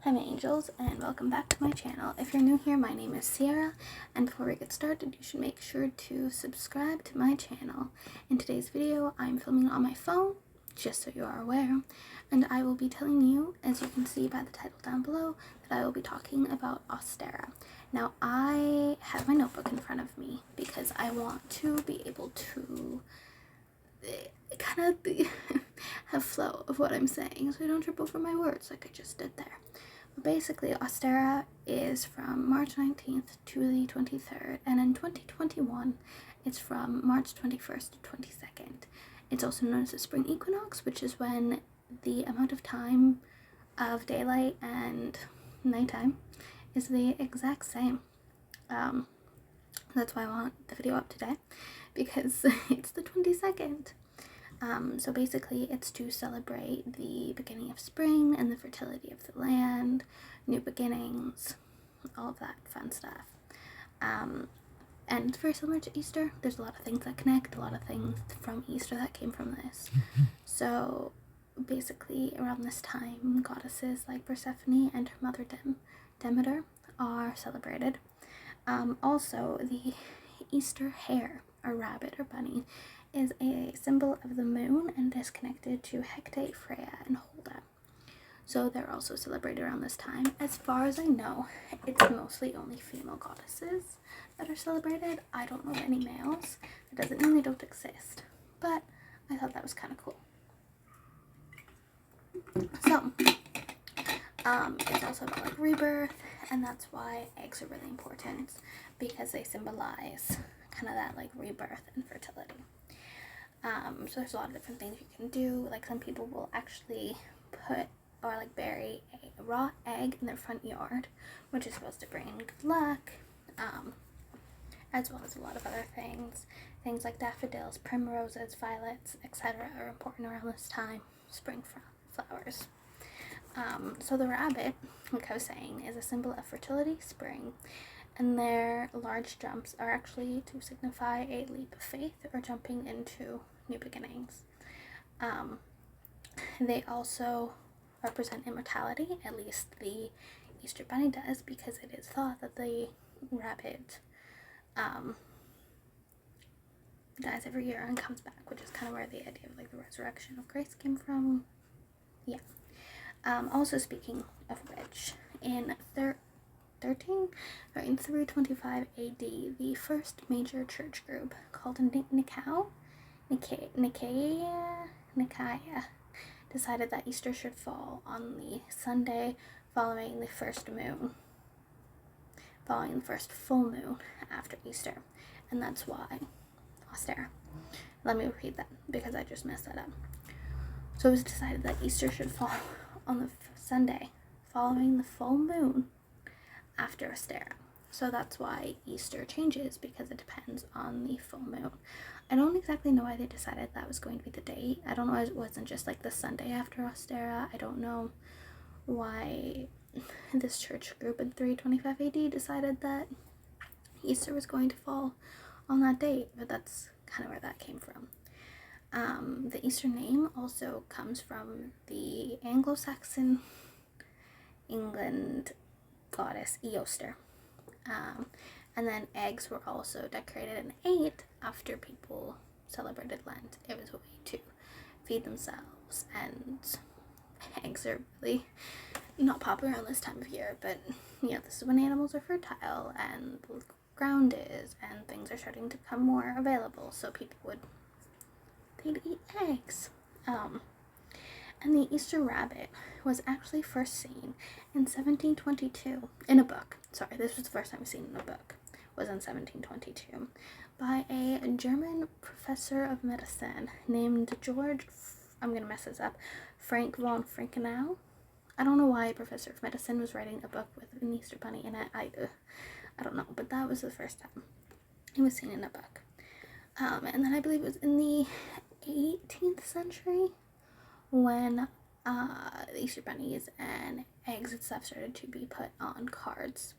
Hi my angels, and welcome back to my channel. If you're new here, my name is Sierra, and before we get started, you should make sure to subscribe to my channel. In today's video, I'm filming on my phone, just so you are aware, and I will be telling you, as you can see by the title down below, that I will be talking about Ostara. Now, I have my notebook in front of me because I want to be able to kind of have flow of what I'm saying so I don't trip over my words like I just did there. But basically, Ostara is from March 19th to the 23rd, and in 2021 it's from March 21st to 22nd. It's also known as the spring equinox, which is when the amount of time of daylight and nighttime is the exact same. That's why I want the video up today, because it's the 22nd. So basically it's to celebrate the beginning of spring and the fertility of the land, new beginnings, all of that fun stuff. And it's very similar to Easter. There's a lot of things that connect, a lot of things from Easter that came from this. So basically around this time, goddesses like Persephone and her mother Demeter are celebrated. Also, the Easter hare, or rabbit, or bunny, is a symbol of the moon and is connected to Hecate, Freya, and Holda. So they're also celebrated around this time. As far as I know, it's mostly only female goddesses that are celebrated. I don't know any males. That doesn't mean they don't exist, but I thought that was kind of cool. So, it's also about like rebirth, and that's why eggs are really important, because they symbolize kind of that like rebirth and fertility. So there's a lot of different things you can do. Like some people will actually put or like bury a raw egg in their front yard, which is supposed to bring good luck, as well as a lot of other things. Things like daffodils, primroses, violets, etc. are important around this time. Spring flowers. So the rabbit, like I was saying, is a symbol of fertility, spring, and their large jumps are actually to signify a leap of faith or jumping into new beginnings. They also represent immortality, at least the Easter bunny does, because it is thought that the rabbit dies every year and comes back, which is kind of where the idea of like the resurrection of Christ came from. Yeah. Also, speaking of which, in 325 AD, the first major church group called Nicaea decided that Easter should fall on the Sunday following the first full moon after Easter, and that's why Ostara. Let me repeat that because I just messed that up. So it was decided that Easter should fall on the Sunday following the full moon after Ostara. So that's why Easter changes, because it depends on the full moon. I don't exactly know why they decided that was going to be the date. I don't know why it wasn't just like the Sunday after Ostara. I don't know why this church group in 325 AD decided that Easter was going to fall on that date, but that's kind of where that came from. The Easter name also comes from the Anglo-Saxon England goddess Eoster. And then eggs were also decorated and ate after people celebrated Lent. It was a way to feed themselves, and eggs are really not popular around this time of year, but yeah, this is when animals are fertile and the ground is, and things are starting to become more available, so they'd eat eggs. And the Easter rabbit was actually first seen in 1722 in a book. Sorry, this was the first time seen in a book. Was in 1722 by a German professor of medicine named George, I'm gonna mess this up, Frank von Frankenau. I don't know why a professor of medicine was writing a book with an Easter bunny in it. I don't know, but that was the first time it was seen in a book. And then I believe it was in the 18th century when the Easter bunnies and eggs and stuff started to be put on cards,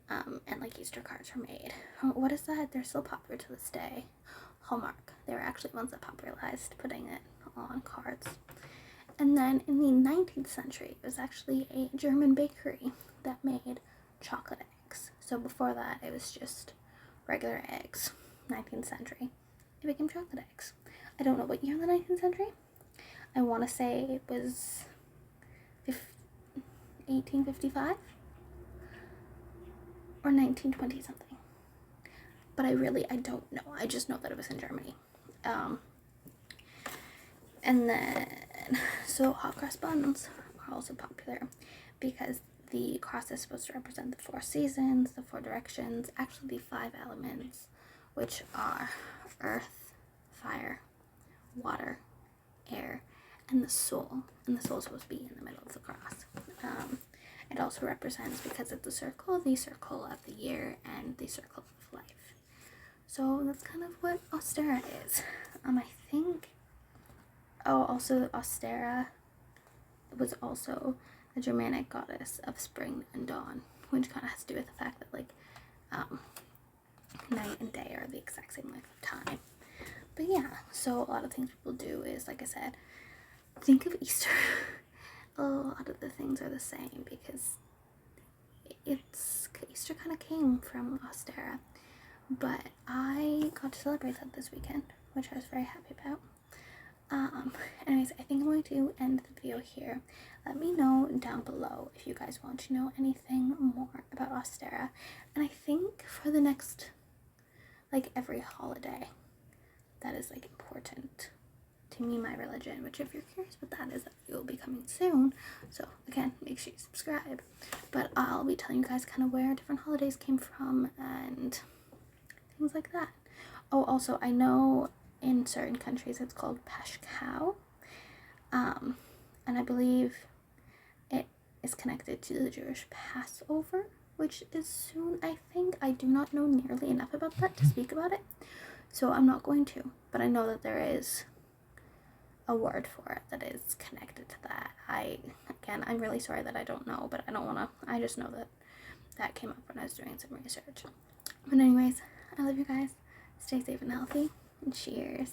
and like Easter cards were made. What is that? They're still popular to this day. Hallmark. They were actually ones that popularized putting it on cards. And then in the 19th century, it was actually a German bakery that made chocolate eggs. So before that, it was just regular eggs. 19th century, it became chocolate eggs. I don't know what year in the 19th century. I want to say it was 1855 or 1920 something. But I don't know. I just know that it was in Germany. And then, so hot cross buns are also popular because the cross is supposed to represent the 4 seasons, the 4 directions, actually the 5 elements, which are earth, fire, water, air, and the soul. And the soul is supposed to be in the middle of the cross. It also represents, because it's a circle, the circle of the year and the circle of life. So that's kind of what Ostara is. I think. Oh, also Ostara was also the Germanic goddess of spring and dawn, which kind of has to do with the fact that night and day are the exact same length of time. But yeah, so a lot of things people do is, like I said, think of Easter. A lot of the things are the same because Easter kind of came from Ostara, but I got to celebrate that this weekend, which I was very happy about. Anyways, I think I'm going to end the video here. Let me know down below if you guys want to know anything more about Ostara. And I think for the next, every holiday that is, important to me, my religion, which if you're curious what that is, that will be coming soon. So, again, make sure you subscribe. But I'll be telling you guys kind of where different holidays came from and things like that. Oh, also, I know in certain countries it's called Pashkow, and I believe it is connected to the Jewish Passover, which is soon, I think. I do not know nearly enough about that to speak about it, so I'm not going to, but I know that there is a word for it that is connected to that. I'm really sorry that I don't know, but I don't want to, I just know that came up when I was doing some research. But anyways, I love you guys. Stay safe and healthy. And cheers.